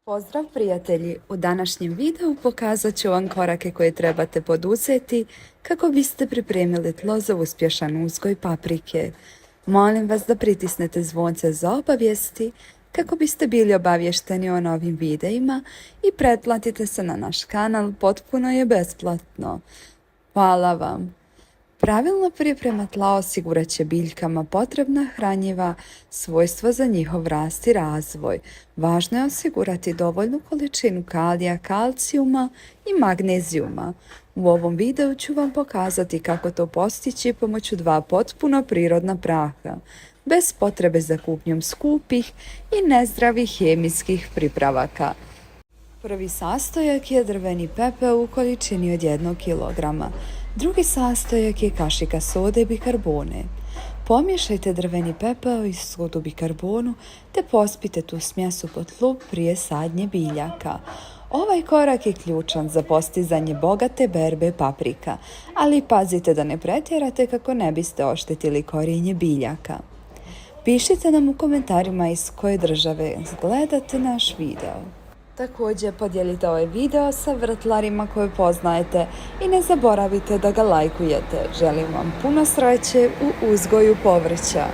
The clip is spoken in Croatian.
Pozdrav prijatelji! U današnjem videu pokazat ću vam korake koje trebate poduzeti kako biste pripremili tlo za uspješan uzgoj paprike. Molim vas da pritisnete zvonce za obavijesti kako biste bili obavješteni o novim videima i pretplatite se na naš kanal, potpuno je besplatno. Hvala vam! Pravilna priprema tla osigurat će biljkama potrebna hranjiva svojstva za njihov rast i razvoj. Važno je osigurati dovoljnu količinu kalija, kalcijuma i magnezijuma. U ovom videu ću vam pokazati kako to postići pomoću dva potpuno prirodna praha, bez potrebe za kupnjom skupih i nezdravih hemijskih pripravaka. Prvi sastojak je drveni pepeo u količini od 1 kg. Drugi sastojak je kašika sode i bikarbone. Pomiješajte drveni pepeo i sodu bikarbonu te pospite tu smjesu po tlu prije sadnje biljaka. Ovaj korak je ključan za postizanje bogate berbe paprika, ali pazite da ne pretjerate kako ne biste oštetili korijenje biljaka. Pišite nam u komentarima iz koje države gledate naš video. Također podijelite ovaj video sa vrtlarima koje poznajete i ne zaboravite da ga lajkujete. Želim vam puno sreće u uzgoju povrća.